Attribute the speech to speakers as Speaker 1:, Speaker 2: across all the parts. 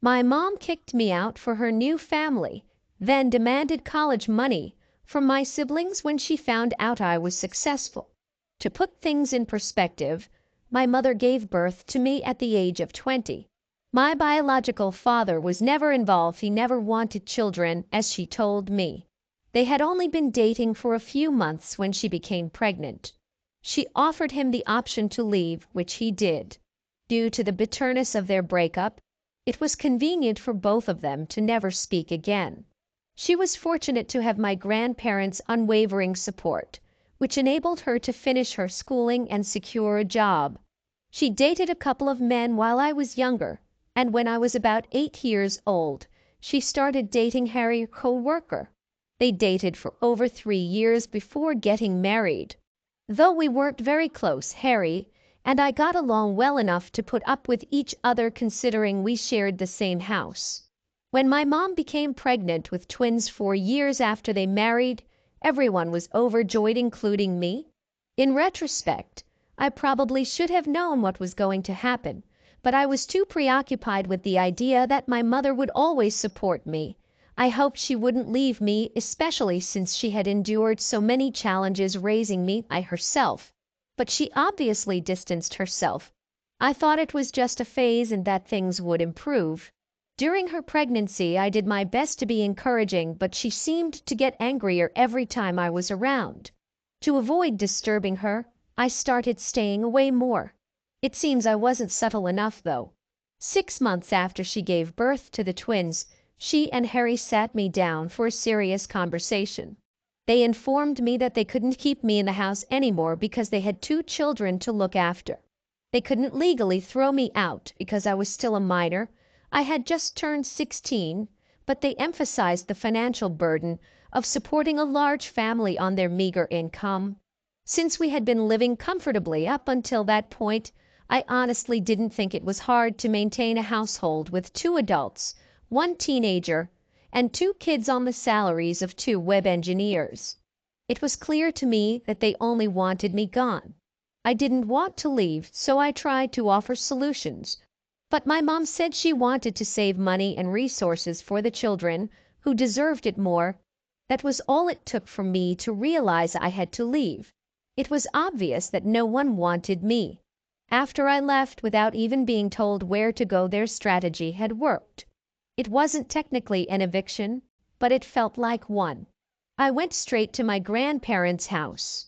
Speaker 1: My mom kicked me out for her new family, then demanded college money from my siblings when she found out I was successful. To put things in perspective, my mother gave birth to me at the age of 20. My biological father was never involved. He never wanted children, as she told me. They had only been dating for a few months when she became pregnant. She offered him the option to leave, which he did. Due to the bitterness of their breakup, it was convenient for both of them to never speak again. She was fortunate to have my grandparents' unwavering support, which enabled her to finish her schooling and secure a job. She dated a couple of men while I was younger, and when I was about 8 years old, she started dating Harry, co-worker. They dated for over 3 years before getting married. Though we weren't very close, Harry and I got along well enough to put up with each other considering we shared the same house. When my mom became pregnant with twins 4 years after they married, everyone was overjoyed, including me. In retrospect, I probably should have known what was going to happen, but I was too preoccupied with the idea that my mother would always support me. I hoped she wouldn't leave me, especially since she had endured so many challenges raising me by herself. But she obviously distanced herself. I thought it was just a phase and that things would improve. During her pregnancy, I did my best to be encouraging, but she seemed to get angrier every time I was around. To avoid disturbing her, I started staying away more. It seems I wasn't subtle enough, though. 6 months after she gave birth to the twins, she and Harry sat me down for a serious conversation. They informed me that they couldn't keep me in the house anymore because they had 2 children to look after. They couldn't legally throw me out because I was still a minor. I had just turned 16, but they emphasized the financial burden of supporting a large family on their meager income. Since we had been living comfortably up until that point, I honestly didn't think it was hard to maintain a household with 2 adults, 1 teenager, and 2 kids on the salaries of 2 web engineers. It was clear to me that they only wanted me gone. I didn't want to leave, so I tried to offer solutions. But my mom said she wanted to save money and resources for the children, who deserved it more. That was all it took for me to realize I had to leave. It was obvious that no one wanted me. After I left without even being told where to go, their strategy had worked. It wasn't technically an eviction, but it felt like one. I went straight to my grandparents' house.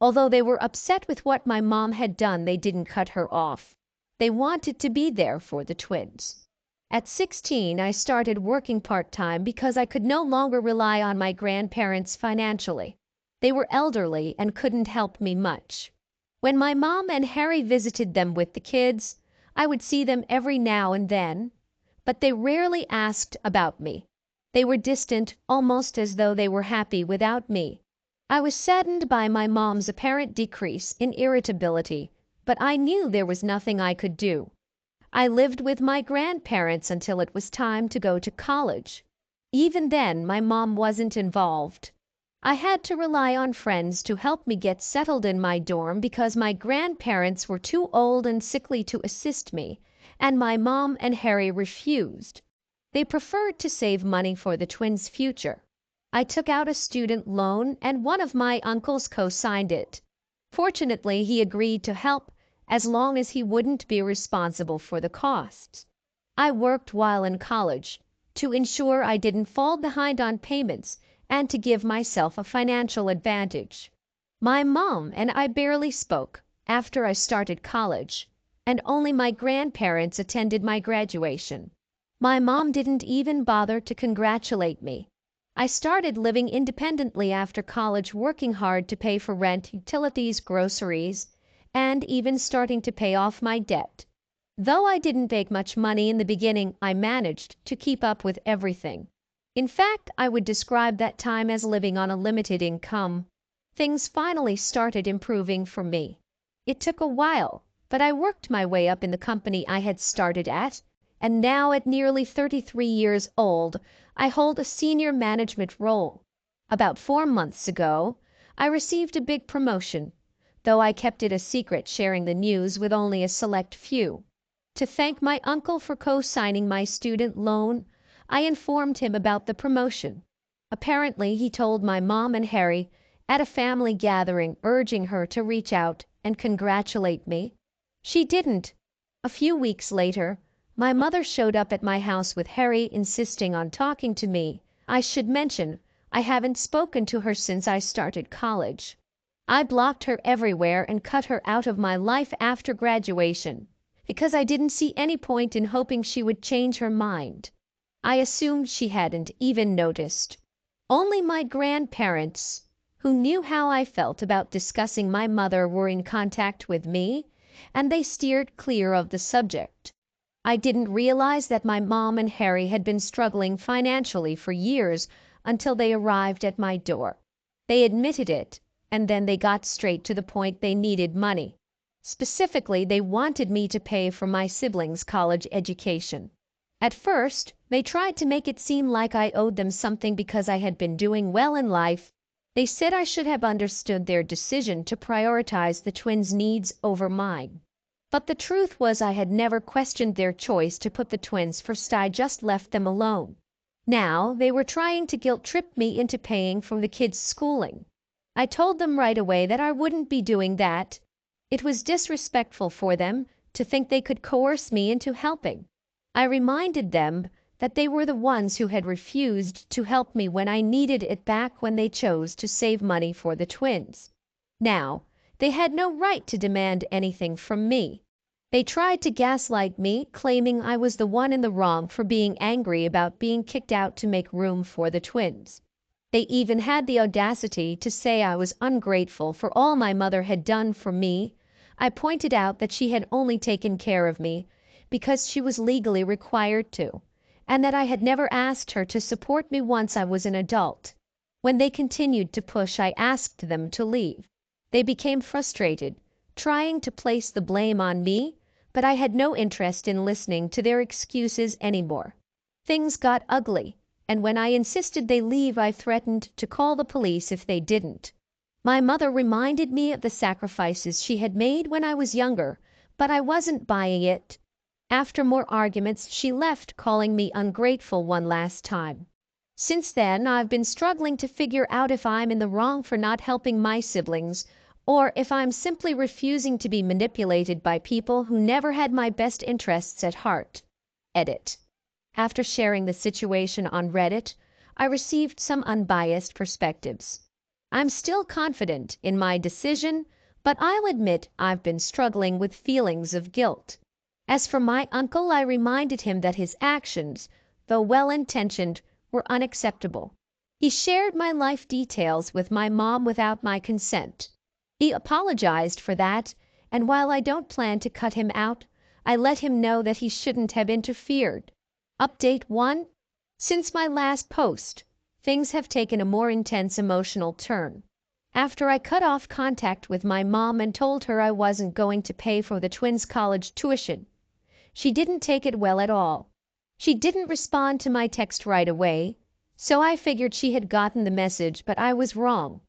Speaker 1: Although they were upset with what my mom had done, they didn't cut her off. They wanted to be there for the twins. At 16, I started working part-time because I could no longer rely on my grandparents financially. They were elderly and couldn't help me much. When my mom and Harry visited them with the kids, I would see them every now and then, but they rarely asked about me. They were distant, almost as though they were happy without me. I was saddened by my mom's apparent decrease in irritability, but I knew there was nothing I could do. I lived with my grandparents until it was time to go to college. Even then, my mom wasn't involved. I had to rely on friends to help me get settled in my dorm because my grandparents were too old and sickly to assist me, and my mom and Harry refused. They preferred to save money for the twins' future. I took out a student loan and one of my uncles co-signed it. Fortunately, he agreed to help as long as he wouldn't be responsible for the costs. I worked while in college to ensure I didn't fall behind on payments and to give myself a financial advantage. My mom and I barely spoke after I started college, and only my grandparents attended my graduation. My mom didn't even bother to congratulate me. I started living independently after college, working hard to pay for rent, utilities, groceries, and even starting to pay off my debt. Though I didn't make much money in the beginning, I managed to keep up with everything. In fact, I would describe that time as living on a limited income. Things finally started improving for me. It took a while, but I worked my way up in the company I had started at, and now at nearly 33 years old, I hold a senior management role. About 4 months ago, I received a big promotion, though I kept it a secret, sharing the news with only a select few. To thank my uncle for co-signing my student loan, I informed him about the promotion. Apparently, he told my mom and Harry at a family gathering, urging her to reach out and congratulate me. She didn't. A few weeks later, my mother showed up at my house with Harry, insisting on talking to me. I should mention, I haven't spoken to her since I started college. I blocked her everywhere and cut her out of my life after graduation, because I didn't see any point in hoping she would change her mind. I assumed she hadn't even noticed. Only my grandparents, who knew how I felt about discussing my mother, were in contact with me, and they steered clear of the subject. I didn't realize that my mom and Harry had been struggling financially for years until they arrived at my door. They admitted it, and then they got straight to the point. They needed money. Specifically, they wanted me to pay for my siblings' college education. At first, they tried to make it seem like I owed them something because I had been doing well in life. They said I should have understood their decision to prioritize the twins' needs over mine. But the truth was I had never questioned their choice to put the twins first. I just left them alone. Now, they were trying to guilt-trip me into paying for the kids' schooling. I told them right away that I wouldn't be doing that. It was disrespectful for them to think they could coerce me into helping. I reminded them that they were the ones who had refused to help me when I needed it back when they chose to save money for the twins. Now, they had no right to demand anything from me. They tried to gaslight me, claiming I was the one in the wrong for being angry about being kicked out to make room for the twins. They even had the audacity to say I was ungrateful for all my mother had done for me. I pointed out that she had only taken care of me because she was legally required to, and that I had never asked her to support me once I was an adult. When they continued to push, I asked them to leave. They became frustrated, trying to place the blame on me, but I had no interest in listening to their excuses anymore. Things got ugly, and when I insisted they leave, I threatened to call the police if they didn't. My mother reminded me of the sacrifices she had made when I was younger, but I wasn't buying it. After more arguments, she left, calling me ungrateful one last time. Since then, I've been struggling to figure out if I'm in the wrong for not helping my siblings, or if I'm simply refusing to be manipulated by people who never had my best interests at heart. Edit. After sharing the situation on Reddit, I received some unbiased perspectives. I'm still confident in my decision, but I'll admit I've been struggling with feelings of guilt. As for my uncle, I reminded him that his actions, though well-intentioned, were unacceptable. He shared my life details with my mom without my consent. He apologized for that, and while I don't plan to cut him out, I let him know that he shouldn't have interfered. Update 1. Since my last post, things have taken a more intense emotional turn. After I cut off contact with my mom and told her I wasn't going to pay for the twins' college tuition, she didn't take it well at all. She didn't respond to my text right away, so I figured she had gotten the message, but I was wrong.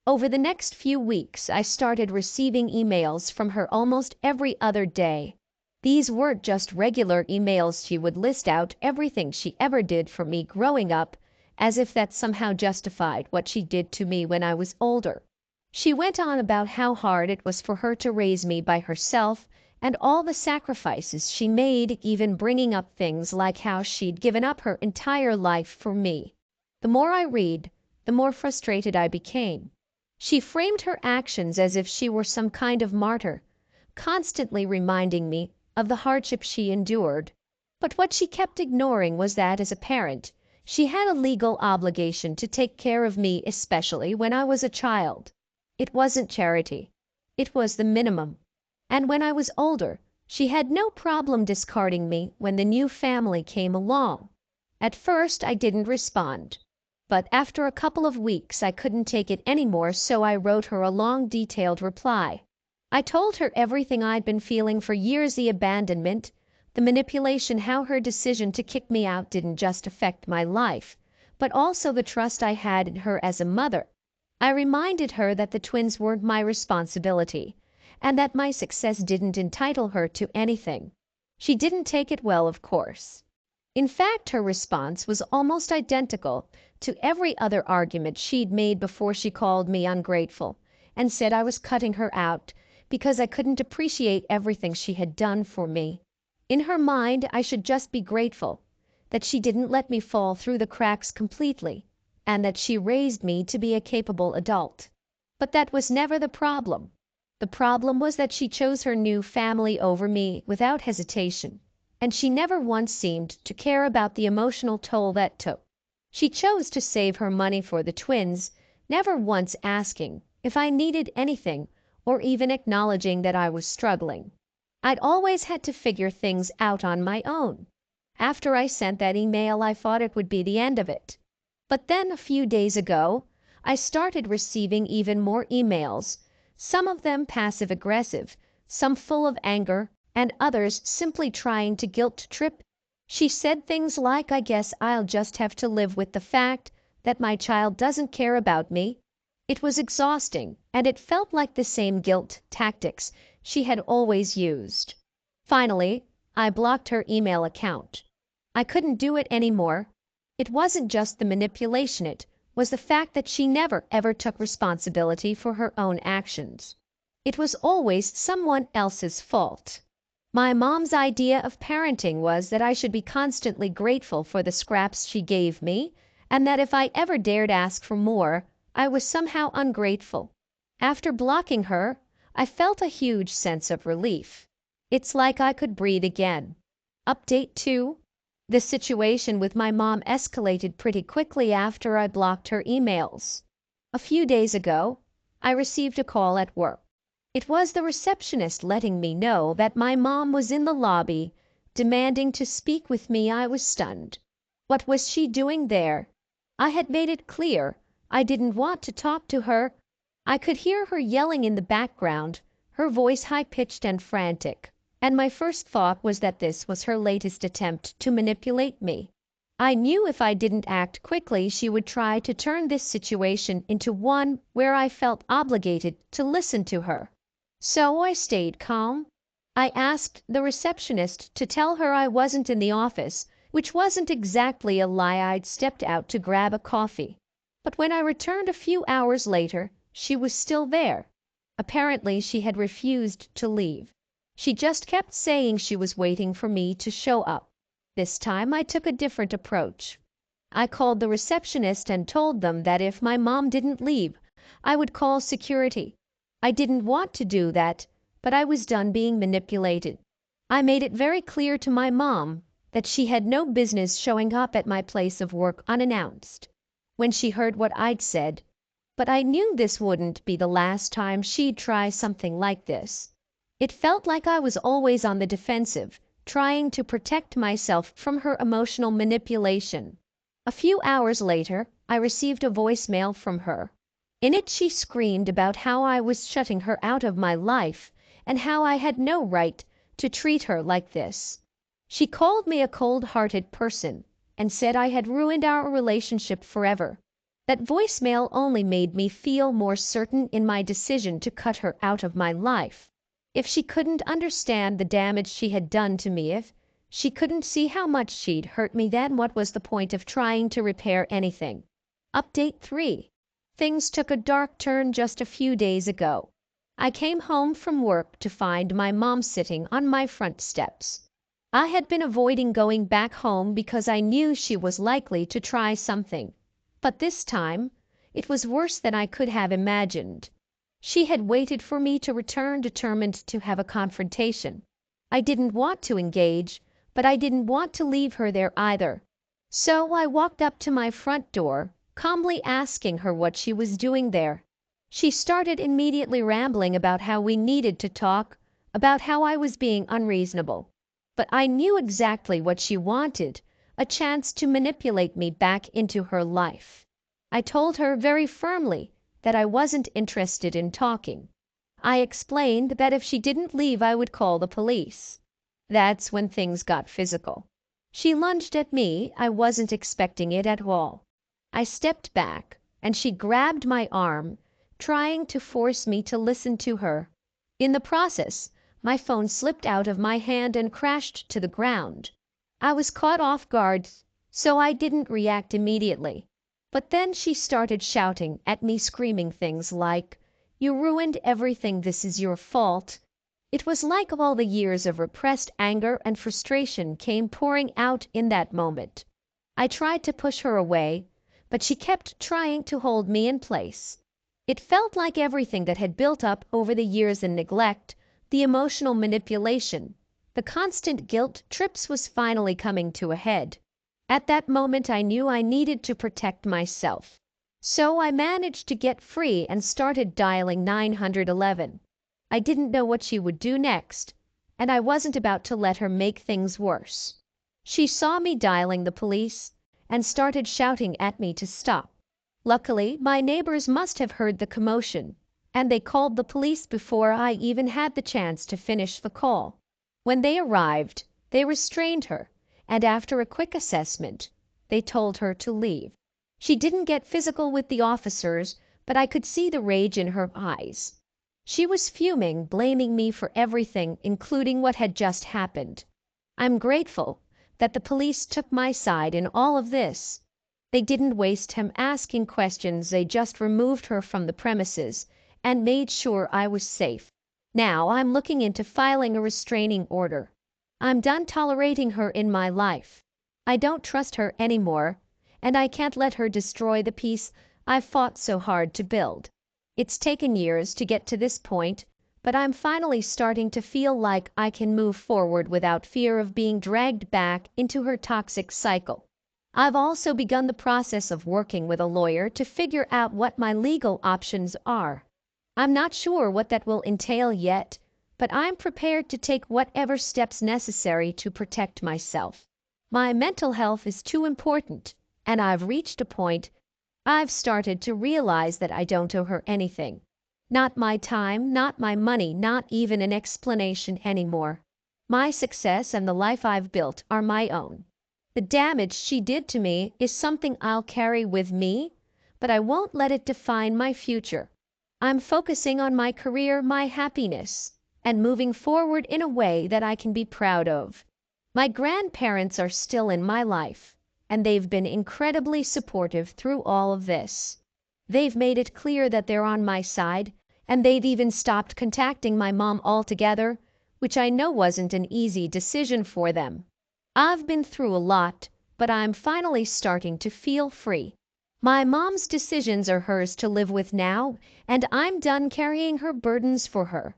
Speaker 1: Over the next few weeks, I started receiving emails from her almost every other day. These weren't just regular emails. She would list out everything she ever did for me growing up, as if that somehow justified what she did to me when I was older. She went on about how hard it was for her to raise me by herself and all the sacrifices she made, even bringing up things like how she'd given up her entire life for me. The more I read, the more frustrated I became. She framed her actions as if she were some kind of martyr, constantly reminding me of the hardship she endured. But what she kept ignoring was that as a parent, she had a legal obligation to take care of me, especially when I was a child. It wasn't charity. It was the minimum. And when I was older, she had no problem discarding me when the new family came along. At first, I didn't respond. But after a couple of weeks, I couldn't take it anymore, so I wrote her a long, detailed reply. I told her everything I'd been feeling for years: the abandonment, the manipulation, how her decision to kick me out didn't just affect my life, but also the trust I had in her as a mother. I reminded her that the twins weren't my responsibility, and that my success didn't entitle her to anything. She didn't take it well, of course. In fact, her response was almost identical to every other argument she'd made before she called me ungrateful and said I was cutting her out because I couldn't appreciate everything she had done for me. In her mind, I should just be grateful that she didn't let me fall through the cracks completely, and that she raised me to be a capable adult. But that was never the problem. The problem was that she chose her new family over me without hesitation, and she never once seemed to care about the emotional toll that took. She chose to save her money for the twins, never once asking if I needed anything or even acknowledging that I was struggling. I'd always had to figure things out on my own. After I sent that email, I thought it would be the end of it. But then a few days ago, I started receiving even more emails, some of them passive-aggressive, some full of anger, and others simply trying to guilt trip. She said things like, "I guess I'll just have to live with the fact that my child doesn't care about me." It was exhausting, and it felt like the same guilt tactics she had always used. Finally, I blocked her email account. I couldn't do it anymore. It wasn't just the manipulation, it was the fact that she never ever took responsibility for her own actions. It was always someone else's fault. My mom's idea of parenting was that I should be constantly grateful for the scraps she gave me, and that if I ever dared ask for more, I was somehow ungrateful. After blocking her, I felt a huge sense of relief. It's like I could breathe again. Update 2. The situation with my mom escalated pretty quickly after I blocked her emails. A few days ago, I received a call at work. It was the receptionist letting me know that my mom was in the lobby, demanding to speak with me. I was stunned. What was she doing there? I had made it clear I didn't want to talk to her. I could hear her yelling in the background, her voice high-pitched and frantic, and my first thought was that this was her latest attempt to manipulate me. I knew if I didn't act quickly, she would try to turn this situation into one where I felt obligated to listen to her. So I stayed calm. I asked the receptionist to tell her I wasn't in the office, which wasn't exactly a lie. I'd stepped out to grab a coffee. But when I returned a few hours later, she was still there. Apparently, she had refused to leave. She just kept saying she was waiting for me to show up. This time I took a different approach. I called the receptionist and told them that if my mom didn't leave, I would call security. I didn't want to do that, but I was done being manipulated. I made it very clear to my mom that she had no business showing up at my place of work unannounced. When she heard what I'd said, but I knew this wouldn't be the last time she'd try something like this. It felt like I was always on the defensive, trying to protect myself from her emotional manipulation. A few hours later, I received a voicemail from her. In it, she screamed about how I was shutting her out of my life and how I had no right to treat her like this. She called me a cold-hearted person and said I had ruined our relationship forever. That voicemail only made me feel more certain in my decision to cut her out of my life. If she couldn't understand the damage she had done to me, if she couldn't see how much she'd hurt me, then what was the point of trying to repair anything? Update 3. Things took a dark turn just a few days ago. I came home from work to find my mom sitting on my front steps. I had been avoiding going back home because I knew she was likely to try something. But this time, it was worse than I could have imagined. She had waited for me to return, determined to have a confrontation. I didn't want to engage, but I didn't want to leave her there either. So I walked up to my front door, calmly asking her what she was doing there. She started immediately rambling about how we needed to talk, about how I was being unreasonable. But I knew exactly what she wanted, a chance to manipulate me back into her life. I told her very firmly that I wasn't interested in talking. I explained that if she didn't leave, I would call the police. That's when things got physical. She lunged at me. I wasn't expecting it at all. I stepped back, and she grabbed my arm, trying to force me to listen to her. In the process, My phone slipped out of my hand and crashed to the ground. I was caught off guard, so I didn't react immediately. But then she started shouting at me, screaming things like, "You ruined everything, this is your fault." It was like all the years of repressed anger and frustration came pouring out in that moment. I tried to push her away, but she kept trying to hold me in place. It felt like everything that had built up over the years in neglect, the emotional manipulation, the constant guilt trips was finally coming to a head. At that moment I knew I needed to protect myself. So I managed to get free and started dialing 911. I didn't know what she would do next, and I wasn't about to let her make things worse. She saw me dialing the police and started shouting at me to stop. Luckily, my neighbors must have heard the commotion, and they called the police before I even had the chance to finish the call. When they arrived, they restrained her, and after a quick assessment, they told her to leave. She didn't get physical with the officers, but I could see the rage in her eyes. She was fuming, blaming me for everything, including what had just happened. I'm grateful that the police took my side in all of this. They didn't waste time asking questions, they just removed her from the premises and made sure I was safe. Now I'm looking into filing a restraining order. I'm done tolerating her in my life. I don't trust her anymore, and I can't let her destroy the peace I've fought so hard to build. It's taken years to get to this point, but I'm finally starting to feel like I can move forward without fear of being dragged back into her toxic cycle. I've also begun the process of working with a lawyer to figure out what my legal options are. I'm not sure what that will entail yet, but I'm prepared to take whatever steps necessary to protect myself. My mental health is too important, and I've reached a point I've started to realize that I don't owe her anything. Not my time, not my money, not even an explanation anymore. My success and the life I've built are my own. The damage she did to me is something I'll carry with me, but I won't let it define my future. I'm focusing on my career, my happiness, and moving forward in a way that I can be proud of. My grandparents are still in my life, and they've been incredibly supportive through all of this. They've made it clear that they're on my side, and they've even stopped contacting my mom altogether, which I know wasn't an easy decision for them. I've been through a lot, but I'm finally starting to feel free. My mom's decisions are hers to live with now, and I'm done carrying her burdens for her.